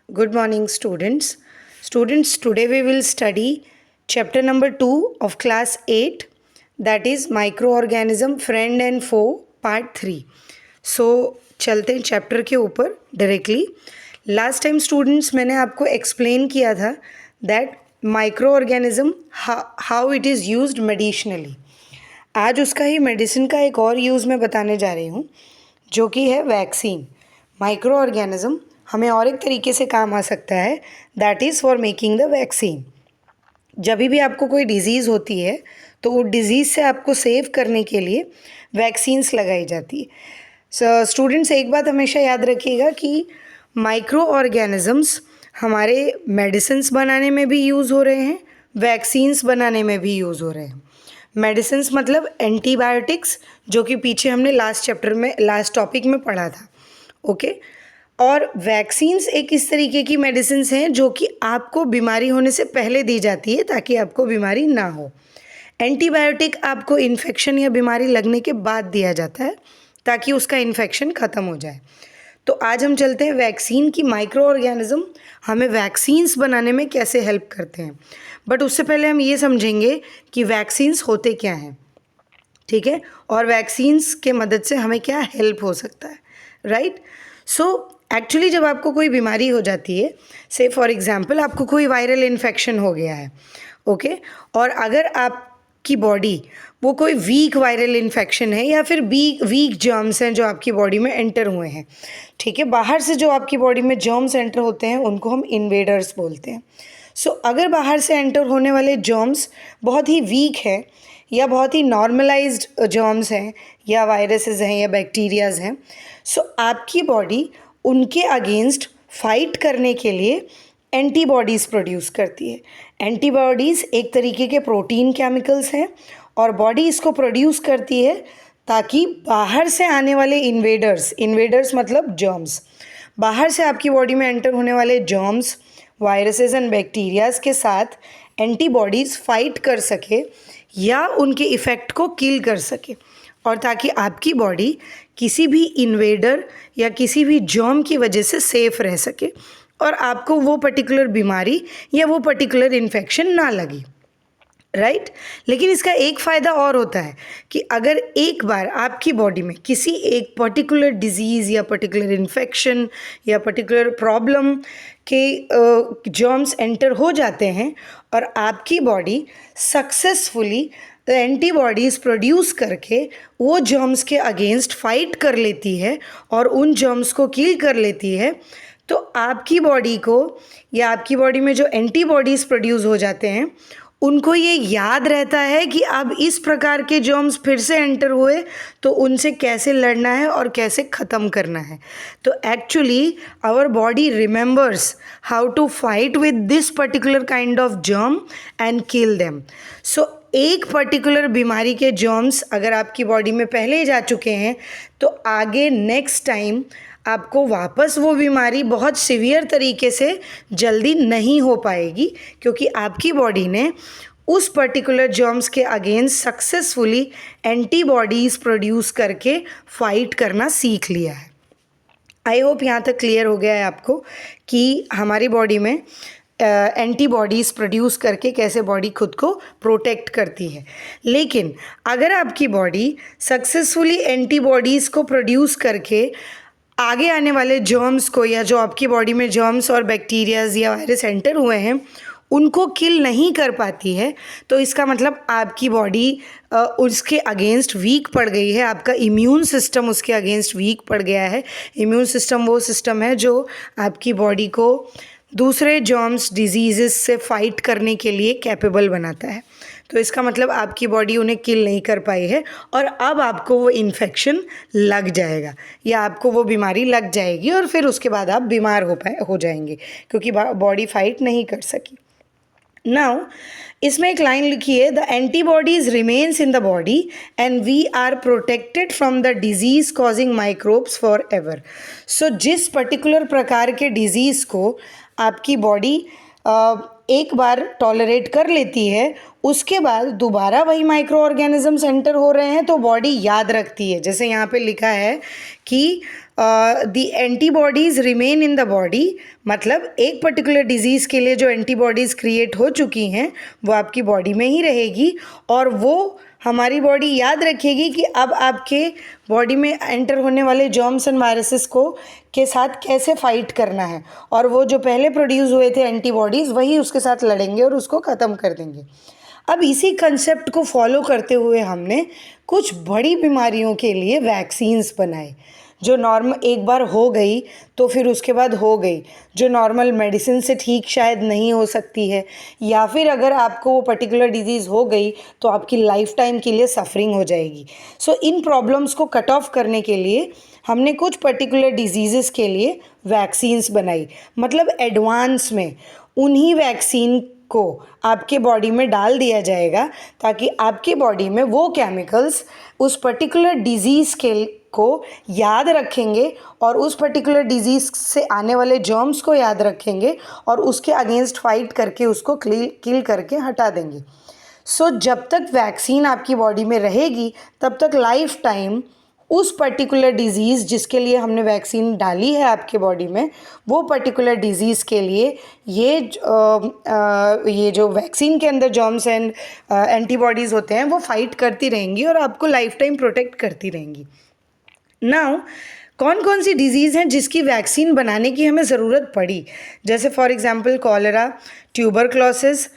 Good morning, students. Students, today we will study chapter number 2 of class 8, that is Microorganism Friend and Foe, part 3. So, चलते हैं chapter के ऊपर directly. Last time students मैंने आपको explain किया था that micro organism how it is used medicinally. आज उसका ही मेडिसिन का एक और यूज़ मैं बताने जा रही हूँ जो कि है वैक्सीन. माइक्रो ऑर्गेनिज्म हमें और एक तरीके से काम आ सकता है, that is for making the vaccine. जब भी आपको कोई डिज़ीज़ होती है तो वो डिज़ीज़ से आपको सेव करने के लिए वैक्सीन्स लगाई जाती है. स्टूडेंट्स एक बात हमेशा याद रखिएगा कि माइक्रो ऑर्गेनिजम्स हमारे मेडिसिन्स बनाने में भी यूज़ हो रहे हैं, वैक्सीन्स बनाने में भी यूज़ हो रहे हैं. मेडिसिन्स मतलब एंटीबायोटिक्स, जो कि पीछे हमने लास्ट टॉपिक में पढ़ा था. ओके और वैक्सीन्स एक इस तरीके की मेडिसिन्स हैं जो कि आपको बीमारी होने से पहले दी जाती है ताकि आपको बीमारी ना हो. एंटीबायोटिक आपको इन्फेक्शन या बीमारी लगने के बाद दिया जाता है ताकि उसका इन्फेक्शन ख़त्म हो जाए. तो आज हम चलते हैं वैक्सीन की. माइक्रो ऑर्गेनिज्म हमें वैक्सीन्स बनाने में कैसे हेल्प करते हैं. बट उससे पहले हम ये समझेंगे कि वैक्सीन्स होते क्या हैं, ठीक है, और वैक्सीन्स के मदद से हमें क्या हेल्प हो सकता है, राइट. सो एक्चुअली जब आपको कोई बीमारी हो जाती है, से फॉर एग्जांपल आपको कोई वायरल इन्फेक्शन हो गया है, ओके, और अगर आपकी बॉडी वो कोई वीक वायरल इन्फेक्शन है या फिर वीक जर्म्स हैं जो आपकी बॉडी में एंटर हुए हैं, ठीक है, बाहर से जो आपकी बॉडी में जर्म्स एंटर होते हैं उनको हम इन्वेडर्स बोलते हैं. सो अगर बाहर से एंटर होने वाले जर्म्स बहुत ही वीक हैं या बहुत ही नॉर्मलाइज्ड जर्म्स हैं या वायरसेस हैं या बैक्टीरियाज हैं, सो आपकी बॉडी उनके अगेंस्ट फाइट करने के लिए एंटीबॉडीज़ प्रोड्यूस करती है. एंटीबॉडीज़ एक तरीके के प्रोटीन केमिकल्स हैं और बॉडी इसको प्रोड्यूस करती है ताकि बाहर से आने वाले इन्वेडर्स मतलब जर्म्स, बाहर से आपकी बॉडी में एंटर होने वाले जर्म्स, वायरसेस एंड बैक्टीरियाज के साथ एंटीबॉडीज़ फाइट कर सके या उनके इफ़ेक्ट को किल कर सके, और ताकि आपकी बॉडी किसी भी इन्वेडर या किसी भी जर्म की वजह से सेफ रह सके और आपको वो पर्टिकुलर बीमारी या वो पर्टिकुलर इन्फेक्शन ना लगे, राइट. लेकिन इसका एक फ़ायदा और होता है कि अगर एक बार आपकी बॉडी में किसी एक पर्टिकुलर डिजीज़ या पर्टिकुलर इन्फेक्शन या पर्टिकुलर प्रॉब्लम के जर्म्स एंटर हो जाते हैं और आपकी बॉडी सक्सेसफुली एंटीबॉडीज़ प्रोड्यूस करके वो जर्म्स के अगेंस्ट फाइट कर लेती है और उन जर्म्स को किल कर लेती है, तो आपकी बॉडी को या आपकी बॉडी में जो एंटीबॉडीज़ प्रोड्यूस हो जाते हैं उनको ये याद रहता है कि अब इस प्रकार के जर्म्स फिर से एंटर हुए तो उनसे कैसे लड़ना है और कैसे ख़त्म करना है. तो actually our body remembers how to fight with this particular kind of germ and kill them. So एक पर्टिकुलर बीमारी के जर्म्स अगर आपकी बॉडी में पहले ही जा चुके हैं तो आगे नेक्स्ट टाइम आपको वापस वो बीमारी बहुत सीवियर तरीके से जल्दी नहीं हो पाएगी, क्योंकि आपकी बॉडी ने उस पर्टिकुलर जर्म्स के अगेंस्ट सक्सेसफुली एंटीबॉडीज़ प्रोड्यूस करके फाइट करना सीख लिया है. आई होप यहाँ तक क्लियर हो गया है आपको कि हमारी बॉडी में एंटीबॉडीज़ प्रोड्यूस करके कैसे बॉडी खुद को प्रोटेक्ट करती है. लेकिन अगर आपकी बॉडी सक्सेसफुली एंटीबॉडीज़ को प्रोड्यूस करके आगे आने वाले जर्म्स को या जो आपकी बॉडी में जर्म्स और बैक्टीरियाज या वायरस एंटर हुए हैं उनको किल नहीं कर पाती है, तो इसका मतलब आपकी बॉडी उसके अगेंस्ट वीक पड़ गई है, आपका इम्यून सिस्टम उसके अगेंस्ट वीक पड़ गया है. इम्यून सिस्टम वो सिस्टम है जो आपकी बॉडी को दूसरे जर्म्स डिजीज़ से फाइट करने के लिए कैपेबल बनाता है. तो इसका मतलब आपकी बॉडी उन्हें किल नहीं कर पाई है और अब आपको वो इन्फेक्शन लग जाएगा या आपको वो बीमारी लग जाएगी और फिर उसके बाद आप बीमार हो जाएंगे क्योंकि बॉडी फाइट नहीं कर सकी. नाउ इसमें एक लाइन लिखी है, the antibodies remains in the body and we are protected from the disease causing microbes for ever. So जिस पर्टिकुलर प्रकार के डिजीज़ को आपकी बॉडी एक बार टॉलरेट कर लेती है उसके बाद दोबारा वही माइक्रो ऑर्गेनिजम्स एंटर हो रहे हैं तो बॉडी याद रखती है। जैसे यहाँ पे लिखा है कि the antibodies remain in the body, मतलब एक पर्टिकुलर डिजीज़ के लिए जो एंटीबॉडीज़ क्रिएट हो चुकी हैं वो आपकी बॉडी में ही रहेगी और वो हमारी बॉडी याद रखेगी कि अब आपके बॉडी में एंटर होने वाले जर्म्स एंड वायरसेस को के साथ कैसे फाइट करना है, और वो जो पहले प्रोड्यूस हुए थे एंटीबॉडीज़ वही उसके साथ लड़ेंगे और उसको ख़त्म कर देंगे। अब इसी कंसेप्ट को फॉलो करते हुए हमने कुछ बड़ी बीमारियों के लिए वैक्सीन्स बनाए। जो नॉर्मल एक बार हो गई तो फिर उसके बाद हो गई, जो नॉर्मल मेडिसिन से ठीक शायद नहीं हो सकती है, या फिर अगर आपको वो पर्टिकुलर डिजीज़ हो गई तो आपकी लाइफ टाइम के लिए सफरिंग हो जाएगी। सो इन प्रॉब्लम्स को कट ऑफ करने के लिए हमने कुछ पर्टिकुलर डिजीज़ेस के लिए वैक्सीन्स बनाई। मतलब एडवांस में उन्हीं वैक्सीन को आपके बॉडी में डाल दिया जाएगा ताकि आपके बॉडी में वो केमिकल्स उस पर्टिकुलर डिजीज़ के को याद रखेंगे और उस पर्टिकुलर डिजीज़ से आने वाले जर्म्स को याद रखेंगे और उसके अगेंस्ट फाइट करके उसको किल करके हटा देंगे। सो जब तक वैक्सीन आपकी बॉडी में रहेगी तब तक लाइफ टाइम उस पर्टिकुलर डिज़ीज़ जिसके लिए हमने वैक्सीन डाली है आपके बॉडी में, वो पर्टिकुलर डिज़ीज़ के लिए ये जो वैक्सीन के अंदर जर्म्स एंड एंटीबॉडीज़ होते हैं वो फाइट करती रहेंगी और आपको लाइफ टाइम प्रोटेक्ट करती रहेंगी। नाउ कौन कौन सी डिजीज़ हैं जिसकी वैक्सीन बनाने की हमें ज़रूरत पड़ी? जैसे for example cholera, tuberculosis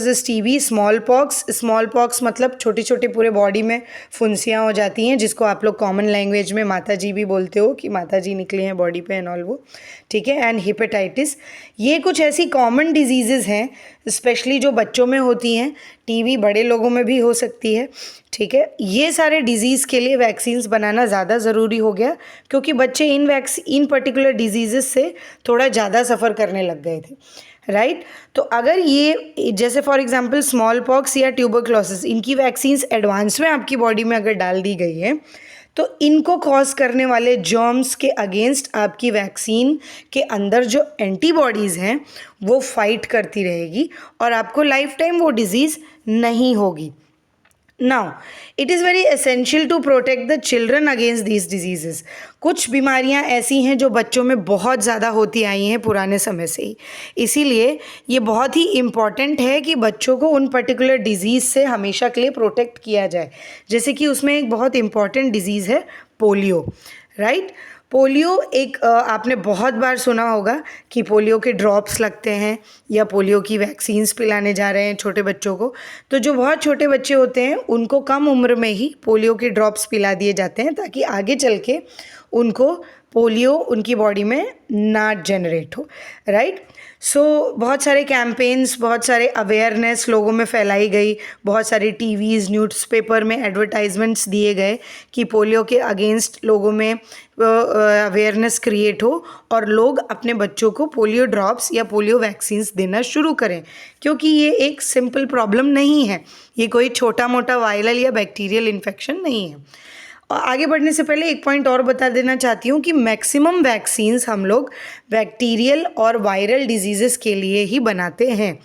is TB, small pox मतलब छोटी छोटी पूरे बॉडी में फुंसियाँ हो जाती हैं, जिसको आप लोग कॉमन लैंग्वेज में माता जी भी बोलते हो कि माता जी निकले हैं बॉडी पे एंड ऑल वो, ठीक है। एंड हेपेटाइटिस, ये कुछ ऐसी कॉमन डिजीज़ेज़ हैं स्पेशली जो बच्चों में होती हैं। टीबी बड़े लोगों में भी हो सकती है, ठीक है। ये सारे डिजीज़ के लिए वैक्सीन्स बनाना ज़्यादा ज़रूरी हो गया क्योंकि बच्चे इन पर्टिकुलर डिजीज़ेस से थोड़ा ज़्यादा सफ़र करने लग गए थे, राइट। तो अगर ये जैसे फॉर एग्जांपल स्मॉल पॉक्स या ट्यूबरक्लोसिस, इनकी वैक्सीन्स एडवांस में आपकी बॉडी में अगर डाल दी गई है तो इनको कॉज करने वाले जर्म्स के अगेंस्ट आपकी वैक्सीन के अंदर जो एंटीबॉडीज़ हैं वो फाइट करती रहेगी और आपको लाइफ टाइम वो डिज़ीज़ नहीं होगी। Now, it is very essential to protect the children against these diseases. कुछ बीमारियां ऐसी हैं जो बच्चों में बहुत ज़्यादा होती आई हैं पुराने समय से ही, इसीलिए ये बहुत ही इम्पॉर्टेंट है कि बच्चों को उन पर्टिकुलर डिज़ीज़ से हमेशा के लिए प्रोटेक्ट किया जाए। जैसे कि उसमें एक बहुत इम्पॉर्टेंट डिज़ीज़ है पोलियो, राइट। पोलियो एक आपने बहुत बार सुना होगा कि पोलियो के ड्रॉप्स लगते हैं या पोलियो की वैक्सीन्स पिलाने जा रहे हैं छोटे बच्चों को। तो जो बहुत छोटे बच्चे होते हैं उनको कम उम्र में ही पोलियो के ड्रॉप्स पिला दिए जाते हैं ताकि आगे चल के उनको पोलियो उनकी बॉडी में ना जनरेट हो, राइट। सो बहुत सारे कैंपेन्स, बहुत सारे अवेयरनेस लोगों में फैलाई गई, बहुत सारे टीवीज़, न्यूज़पेपर में एडवर्टाइजमेंट्स दिए गए कि पोलियो के अगेंस्ट लोगों में अवेयरनेस क्रिएट हो और लोग अपने बच्चों को पोलियो ड्रॉप्स या पोलियो वैक्सीन्स देना शुरू करें, क्योंकि ये एक सिंपल प्रॉब्लम नहीं है, ये कोई छोटा मोटा वायरल या बैक्टीरियल इन्फेक्शन नहीं है। आगे बढ़ने से पहले एक पॉइंट और बता देना चाहती हूँ कि मैक्सिमम वैक्सीन्स हम लोग बैक्टीरियल और वायरल डिजीज़ेस के लिए ही बनाते हैं,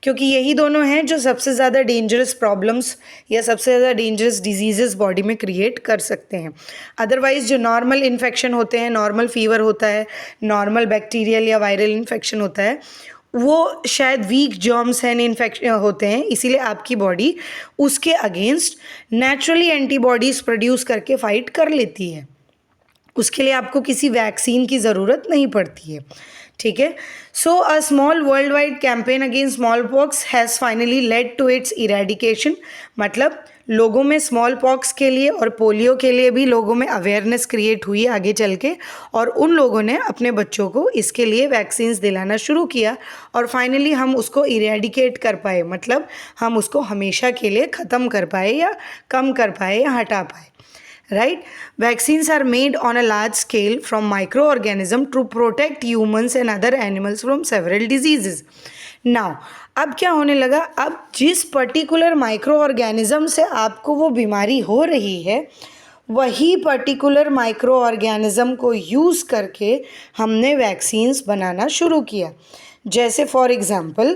क्योंकि यही दोनों हैं जो सबसे ज़्यादा डेंजरस प्रॉब्लम्स या सबसे ज़्यादा डेंजरस डिजीज़ेस बॉडी में क्रिएट कर सकते हैं। अदरवाइज़ जो नॉर्मल इन्फेक्शन होते हैं, नॉर्मल फीवर होता है, नॉर्मल बैक्टीरियल या वायरल इन्फेक्शन होता है, वो शायद वीक जर्म्स एंड इन्फेक्शन होते हैं, इसीलिए आपकी बॉडी उसके अगेंस्ट नेचुरली एंटीबॉडीज़ प्रोड्यूस करके फाइट कर लेती है। उसके लिए आपको किसी वैक्सीन की ज़रूरत नहीं पड़ती है, ठीक है। So a small worldwide campaign against smallpox has finally led to its eradication. मतलब लोगों में स्मॉल पॉक्स के लिए और पोलियो के लिए भी लोगों में अवेयरनेस क्रिएट हुई आगे चल के, और उन लोगों ने अपने बच्चों को इसके लिए वैक्सीन्स दिलाना शुरू किया और फाइनली हम उसको इरेडिकेट कर पाए, मतलब हम उसको हमेशा के लिए ख़त्म कर पाए या कम कर पाए या हटा पाए, right? Vaccines are made on a large scale from microorganisms to protect humans and other animals from several diseases. Now, अब क्या होने लगा, अब जिस पर्टिकुलर माइक्रो ऑर्गेनिज्म से आपको वो बीमारी हो रही है वही पर्टिकुलर माइक्रो ऑर्गेनिज्म को यूज़ करके हमने वैक्सीन्स बनाना शुरू किया। जैसे फॉर एग्ज़ाम्पल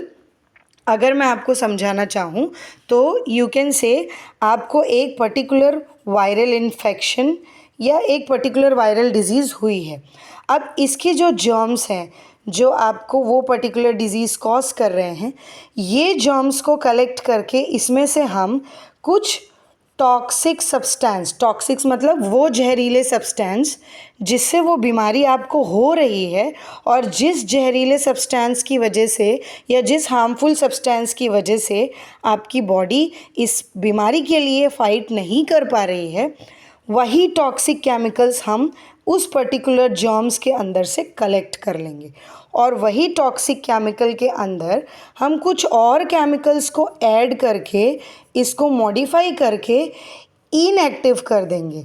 अगर मैं आपको समझाना चाहूँ तो यू कैन से आपको एक पर्टिकुलर वायरल इन्फेक्शन या एक पर्टिकुलर वायरल डिजीज़ हुई है। अब इसके जो जर्म्स हैं जो आपको वो पर्टिकुलर डिजीज़ कॉज कर रहे हैं, ये जर्म्स को कलेक्ट करके इसमें से हम कुछ टॉक्सिक सब्सटेंस, टॉक्सिक्स मतलब वो जहरीले सब्सटेंस जिससे वो बीमारी आपको हो रही है और जिस जहरीले सब्सटेंस की वजह से या जिस हार्मफुल सब्सटेंस की वजह से आपकी बॉडी इस बीमारी के लिए फाइट नहीं कर पा रही है, वही टॉक्सिक केमिकल्स हम उस पर्टिकुलर जर्म्स के अंदर से कलेक्ट कर लेंगे और वही टॉक्सिक केमिकल के अंदर हम कुछ और केमिकल्स को ऐड करके इसको मॉडिफाई करके इनएक्टिव कर देंगे।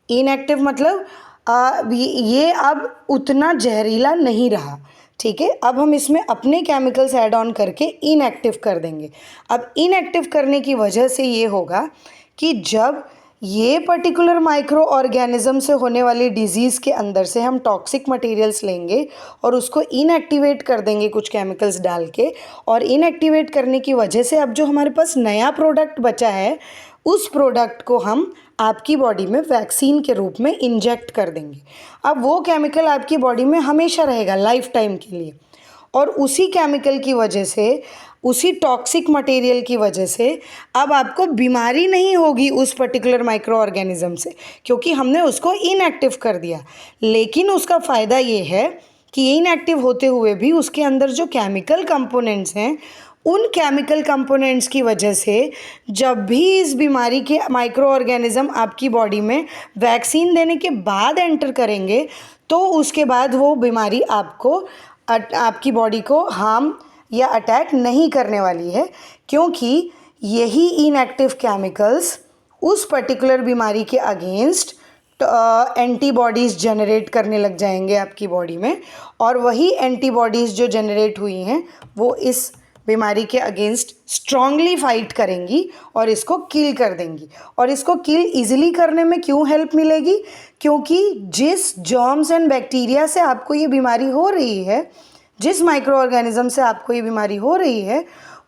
इनएक्टिव मतलब ये अब उतना जहरीला नहीं रहा, ठीक है। अब हम इसमें अपने केमिकल्स ऐड ऑन करके इनएक्टिव कर देंगे। अब इनएक्टिव करने की वजह से ये होगा कि जब ये पर्टिकुलर माइक्रो ऑर्गेनिज्म से होने वाली डिजीज़ के अंदर से हम टॉक्सिक मटेरियल्स लेंगे और उसको इनएक्टिवेट कर देंगे कुछ केमिकल्स डाल के, और इनएक्टिवेट करने की वजह से अब जो हमारे पास नया प्रोडक्ट बचा है उस प्रोडक्ट को हम आपकी बॉडी में वैक्सीन के रूप में इंजेक्ट कर देंगे। अब वो केमिकल आपकी बॉडी में हमेशा रहेगा, लाइफ टाइम के लिए, और उसी केमिकल की वजह से, उसी टॉक्सिक मटेरियल की वजह से अब आपको बीमारी नहीं होगी उस पर्टिकुलर माइक्रो ऑर्गेनिज्म से, क्योंकि हमने उसको इनएक्टिव कर दिया। लेकिन उसका फ़ायदा ये है कि इनएक्टिव होते हुए भी उसके अंदर जो केमिकल कंपोनेंट्स हैं, उन केमिकल कंपोनेंट्स की वजह से जब भी इस बीमारी के माइक्रो ऑर्गेनिज्म आपकी बॉडी में वैक्सीन देने के बाद एंटर करेंगे तो उसके बाद वो बीमारी आपकी बॉडी को हार्म या अटैक नहीं करने वाली है, क्योंकि यही इनएक्टिव केमिकल्स उस पर्टिकुलर बीमारी के अगेंस्ट एंटीबॉडीज़ जनरेट करने लग जाएंगे आपकी बॉडी में, और वही एंटीबॉडीज़ जो जनरेट हुई हैं वो इस बीमारी के अगेंस्ट स्ट्रांगली फाइट करेंगी और इसको किल कर देंगी। और इसको किल इजीली करने में क्यों हेल्प मिलेगी? क्योंकि जिस जर्म्स एंड बैक्टीरिया से आपको ये बीमारी हो रही है, जिस माइक्रो ऑर्गेनिज्म से आपको ये बीमारी हो रही है,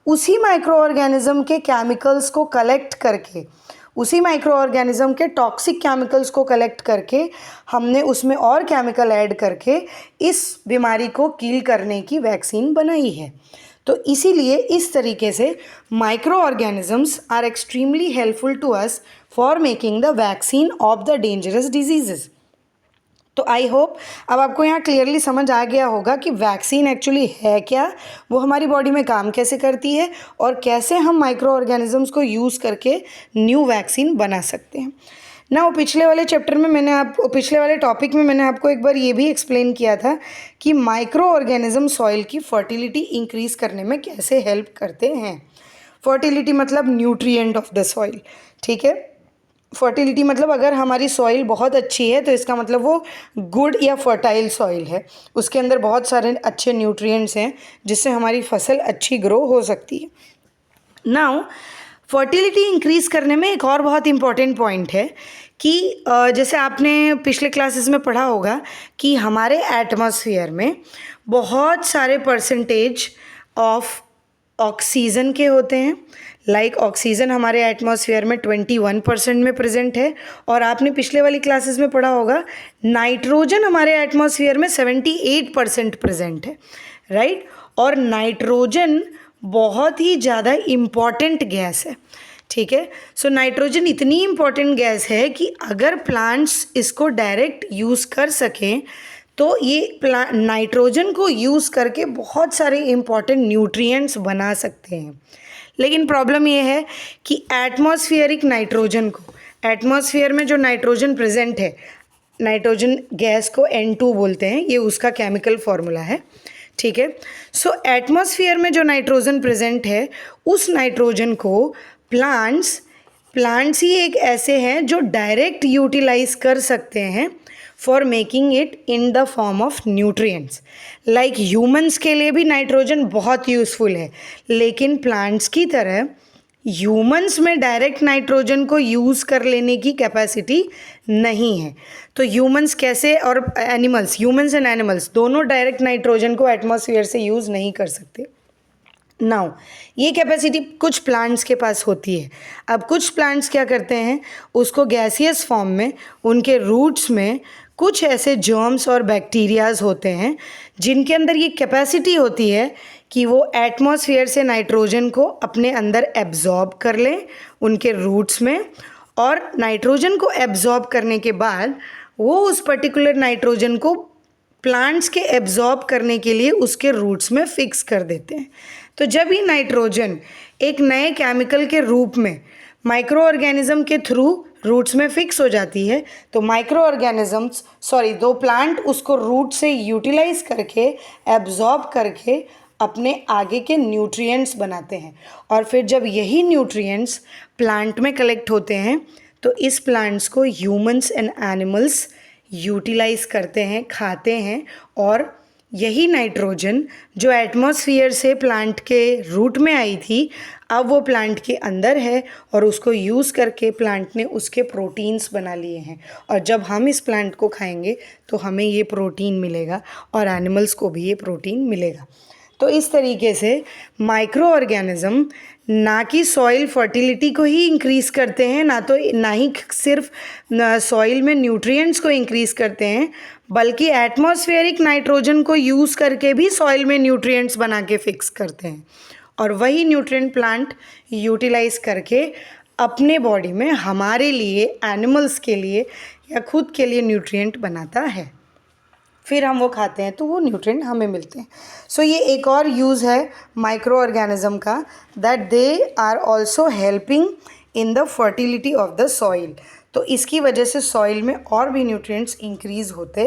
उसी माइक्रो ऑर्गेनिज्म के केमिकल्स को कलेक्ट करके, उसी माइक्रो ऑर्गेनिज्म के टॉक्सिक केमिकल्स को कलेक्ट करके हमने उसमें और केमिकल ऐड करके इस बीमारी को किल करने की वैक्सीन बनाई है। तो इसीलिए इस तरीके से microorganisms are extremely helpful to us for making the vaccine of the dangerous diseases. तो आई होप अब आपको यहाँ क्लियरली समझ आ गया होगा कि वैक्सीन एक्चुअली है क्या, वो हमारी बॉडी में काम कैसे करती है और कैसे हम माइक्रो ऑर्गेनिजम्स को यूज़ करके न्यू वैक्सीन बना सकते हैं। ना पिछले वाले टॉपिक में मैंने आपको एक बार ये भी एक्सप्लेन किया था कि माइक्रो ऑर्गेनिज्म सॉइल की फर्टिलिटी इंक्रीज़ करने में कैसे हेल्प करते हैं। फर्टिलिटी मतलब न्यूट्रिएंट ऑफ द सॉइल, ठीक है। फर्टिलिटी मतलब अगर हमारी सॉइल बहुत अच्छी है तो इसका मतलब वो गुड या फर्टाइल सॉइल है, उसके अंदर बहुत सारे अच्छे न्यूट्रिएंट्स हैं जिससे हमारी फसल अच्छी ग्रो हो सकती है। नाउ फर्टिलिटी इंक्रीज़ करने में एक और बहुत इम्पॉर्टेंट पॉइंट है कि जैसे आपने पिछले क्लासेस में पढ़ा होगा कि हमारे एटमॉस्फेयर में बहुत सारे परसेंटेज ऑफ ऑक्सीजन के होते हैं। लाइक ऑक्सीजन हमारे एटमॉस्फेयर में 21% में प्रेजेंट है, और आपने पिछले वाली क्लासेस में पढ़ा होगा नाइट्रोजन हमारे एटमॉस्फेयर में 78% प्रेजेंट है, राइट। और नाइट्रोजन बहुत ही ज़्यादा इम्पॉर्टेंट गैस है, ठीक है। सो नाइट्रोजन इतनी इम्पॉर्टेंट गैस है कि अगर प्लांट्स इसको डायरेक्ट यूज़ कर सकें तो ये नाइट्रोजन को यूज़ करके बहुत सारे इम्पॉर्टेंट न्यूट्रिएंट्स बना सकते हैं। लेकिन प्रॉब्लम ये है कि एटमॉस्फेरिक नाइट्रोजन को, एटमॉस्फेयर में जो नाइट्रोजन प्रेजेंट है, नाइट्रोजन गैस को N2 बोलते हैं, ये उसका केमिकल फॉर्मूला है, ठीक है। सो एटमॉस्फेयर में जो नाइट्रोजन प्रेजेंट है उस नाइट्रोजन को प्लांट्स ही एक ऐसे हैं जो डायरेक्ट यूटिलाइज कर सकते हैं for making it in the form of nutrients. Like humans के लिए भी नाइट्रोजन बहुत यूज़फुल है, लेकिन प्लांट्स की तरह ह्यूमंस में डायरेक्ट नाइट्रोजन को यूज़ कर लेने की कैपेसिटी नहीं है। तो ह्यूमंस कैसे, और एनिमल्स, ह्यूमंस एंड एनिमल्स दोनों डायरेक्ट नाइट्रोजन को एटमॉस्फेयर से यूज़ नहीं कर सकते। नाउ ये कैपेसिटी कुछ प्लांट्स के पास होती है। अब कुछ प्लांट्स क्या करते हैं, उसको गैसियस फॉर्म में उनके रूट्स में कुछ ऐसे जर्म्स और बैक्टीरियाज होते हैं जिनके अंदर ये कैपेसिटी होती है कि वो एटमॉस्फेयर से नाइट्रोजन को अपने अंदर एब्जॉर्ब कर लें उनके रूट्स में, और नाइट्रोजन को एब्जॉर्ब करने के बाद वो उस पर्टिकुलर नाइट्रोजन को प्लांट्स के एब्जॉर्ब करने के लिए उसके रूट्स में फिक्स कर देते हैं। तो जब ये नाइट्रोजन एक नए केमिकल के रूप में माइक्रो ऑर्गेनिज्म के थ्रू रूट्स में फिक्स हो जाती है, तो माइक्रो ऑर्गेनिजम्स दो प्लांट उसको रूट से यूटिलाइज करके एब्जॉर्ब करके अपने आगे के न्यूट्रिएंट्स बनाते हैं। और फिर जब यही न्यूट्रिएंट्स प्लांट में कलेक्ट होते हैं तो इस प्लांट्स को ह्यूमंस एंड एनिमल्स यूटिलाइज करते हैं, खाते हैं, और यही नाइट्रोजन जो एटमॉस्फेयर से प्लांट के रूट में आई थी अब वो प्लांट के अंदर है और उसको यूज़ करके प्लांट ने उसके प्रोटीन्स बना लिए हैं, और जब हम इस प्लांट को खाएंगे तो हमें ये प्रोटीन मिलेगा और एनिमल्स को भी ये प्रोटीन मिलेगा। तो इस तरीके से माइक्रो ऑर्गेनिज्म ना कि सॉइल फर्टिलिटी को ही इंक्रीज़ करते हैं, ना ही सिर्फ सॉइल में न्यूट्रिएंट्स को इंक्रीज़ करते हैं, बल्कि एटमॉस्फेरिक नाइट्रोजन को यूज़ करके भी सॉइल में न्यूट्रिएंट्स बना के फिक्स करते हैं, और वही न्यूट्रिएंट प्लांट यूटिलाइज करके अपने बॉडी में हमारे लिए, एनिमल्स के लिए या खुद के लिए न्यूट्रिएंट बनाता है, फिर हम वो खाते हैं तो वो न्यूट्रिएंट हमें मिलते हैं। सो ये एक और यूज़ है माइक्रो ऑर्गेनिज्म का, that they are also helping in the fertility of the soil. तो इसकी वजह से सॉइल में और भी न्यूट्रिएंट्स इंक्रीज होते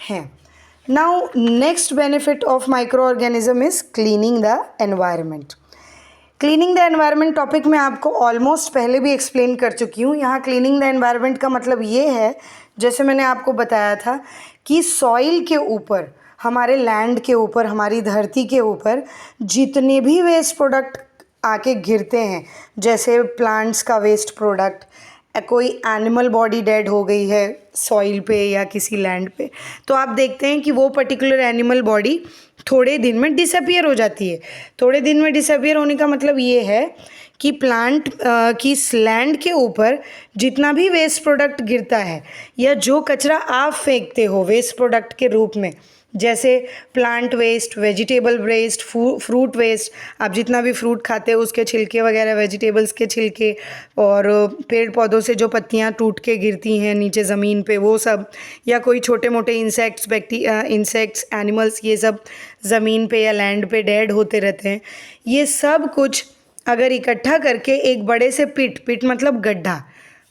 हैं। Now next benefit of micro organism is cleaning the environment. Cleaning the environment topic मैं आपको ऑलमोस्ट पहले भी एक्सप्लेन कर चुकी हूँ। यहाँ क्लीनिंग द एनवायरनमेंट का मतलब ये है, जैसे मैंने आपको बताया था कि सॉइल के ऊपर, हमारे लैंड के ऊपर, हमारी धरती के ऊपर जितने भी वेस्ट प्रोडक्ट आके गिरते हैं, जैसे प्लांट्स का वेस्ट प्रोडक्ट, कोई एनिमल बॉडी डेड हो गई है सॉइल पे या किसी लैंड पे, तो आप देखते हैं कि वो पर्टिकुलर एनिमल बॉडी थोड़े दिन में डिसअपियर हो जाती है। थोड़े दिन में डिसअपियर होने का मतलब ये है कि प्लांट की लैंड के ऊपर जितना भी वेस्ट प्रोडक्ट गिरता है या जो कचरा आप फेंकते हो वेस्ट प्रोडक्ट के रूप में, जैसे plant waste, vegetable waste, fruit waste, आप जितना भी फ्रूट खाते हो उसके छिलके वगैरह, वेजिटेबल्स के छिलके, और पेड़ पौधों से जो पत्तियां टूट के गिरती हैं नीचे ज़मीन पे वो सब, या कोई छोटे मोटे इंसेक्ट्स, एनिमल्स, ये सब ज़मीन पे या लैंड पे डेड होते रहते हैं। ये सब कुछ अगर इकट्ठा करके एक बड़े से पिट मतलब गड्ढा,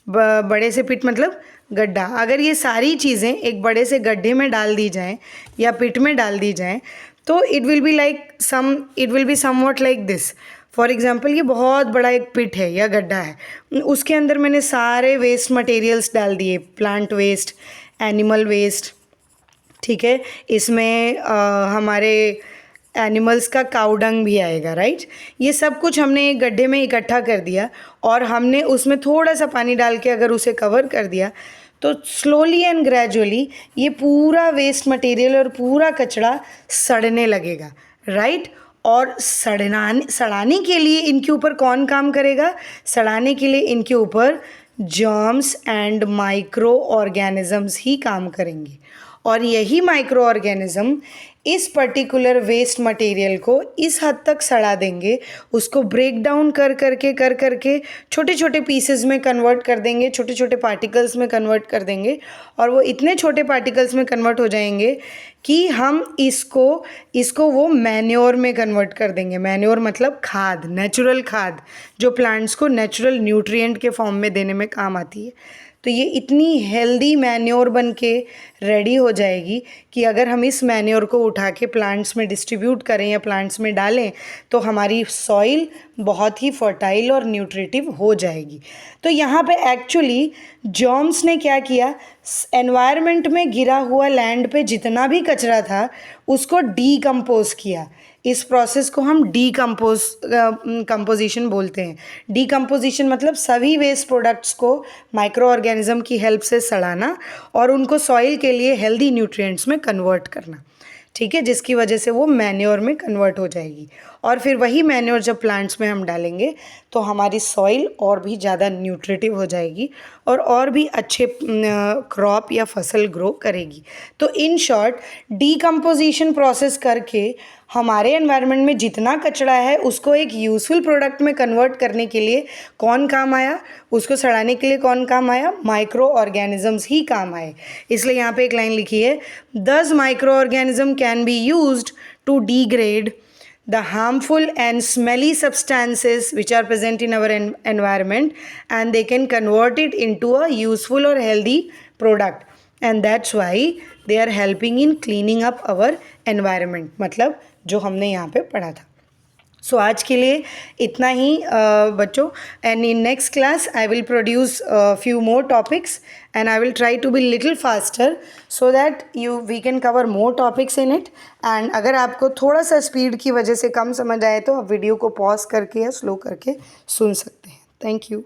बड़े से पिट मतलब गड्ढा, अगर ये सारी चीज़ें एक बड़े से गड्ढे में डाल दी जाएं या पिट में डाल दी जाएं तो it will be somewhat like this. For example ये बहुत बड़ा एक पिट है या गड्ढा है, उसके अंदर मैंने सारे वेस्ट मटेरियल्स डाल दिए, प्लांट वेस्ट, एनिमल वेस्ट, ठीक है, इसमें हमारे एनिमल्स का काउडंग भी आएगा, राइट। ये सब कुछ हमने एक गड्ढे में इकट्ठा कर दिया और हमने उसमें थोड़ा सा पानी डाल के अगर उसे कवर कर दिया तो स्लोली एंड ग्रेजुअली ये पूरा वेस्ट मटेरियल और पूरा कचरा सड़ने लगेगा, राइट। और सड़ाने के लिए इनके ऊपर कौन काम करेगा? सड़ाने के लिए इनके ऊपर जर्म्स एंड माइक्रो ऑर्गेनिजम्स ही काम करेंगे, और यही माइक्रो ऑर्गेनिज्म इस पर्टिकुलर वेस्ट मटेरियल को इस हद तक सड़ा देंगे, उसको ब्रेक डाउन कर करके छोटे छोटे पीसेस में कन्वर्ट कर देंगे, छोटे छोटे पार्टिकल्स में कन्वर्ट कर देंगे, और वो इतने छोटे पार्टिकल्स में कन्वर्ट हो जाएंगे कि हम इसको वो मैन्योर में कन्वर्ट कर देंगे। मैन्योर मतलब खाद, नेचुरल खाद, जो प्लांट्स को नेचुरल न्यूट्रिएंट के फॉर्म में देने में काम आती है। तो ये इतनी हेल्दी मैन्योर बन के रेडी हो जाएगी कि अगर हम इस मैन्योर को उठा के प्लांट्स में डिस्ट्रीब्यूट करें या प्लांट्स में डालें तो हमारी सॉइल बहुत ही फर्टाइल और न्यूट्रिटिव हो जाएगी। तो यहाँ पे एक्चुअली जर्म्स ने क्या किया, एनवायरनमेंट में गिरा हुआ लैंड पे जितना भी कचरा था उसको डीकम्पोज किया। इस प्रोसेस को हम कंपोजिशन बोलते हैं। डीकम्पोजिशन मतलब सभी वेस्ट प्रोडक्ट्स को माइक्रो ऑर्गेनिज्म की हेल्प से सड़ाना और उनको सॉइल के लिए हेल्दी न्यूट्रिएंट्स में कन्वर्ट करना, ठीक है, जिसकी वजह से वो मैन्योर में कन्वर्ट हो जाएगी और फिर वही मैन्योर जब प्लांट्स में हम डालेंगे तो हमारी सॉइल और भी ज़्यादा न्यूट्रिटिव हो जाएगी और भी अच्छे क्रॉप या फसल ग्रो करेगी। तो इन शॉर्ट डीकम्पोजिशन प्रोसेस करके हमारे एनवायरनमेंट में जितना कचरा है उसको एक यूज़फुल प्रोडक्ट में कन्वर्ट करने के लिए कौन काम आया, उसको सड़ाने के लिए कौन काम आया, माइक्रो ऑर्गेनिजम्स ही काम आए। इसलिए यहाँ पे एक लाइन लिखी है, this microorganism can be used to degrade the harmful and smelly substances which are present in our environment, and they can convert it into a useful or healthy product, and that's why they are helping in cleaning up our environment, मतलब जो हमने यहाँ पे पढ़ा था। सो आज के लिए इतना ही बच्चों, and in next class I will produce few more topics and I will try to be little faster so that we can cover more topics in it. And अगर आपको थोड़ा सा स्पीड की वजह से कम समझ आए तो आप वीडियो को पॉज करके या स्लो करके सुन सकते हैं। Thank you.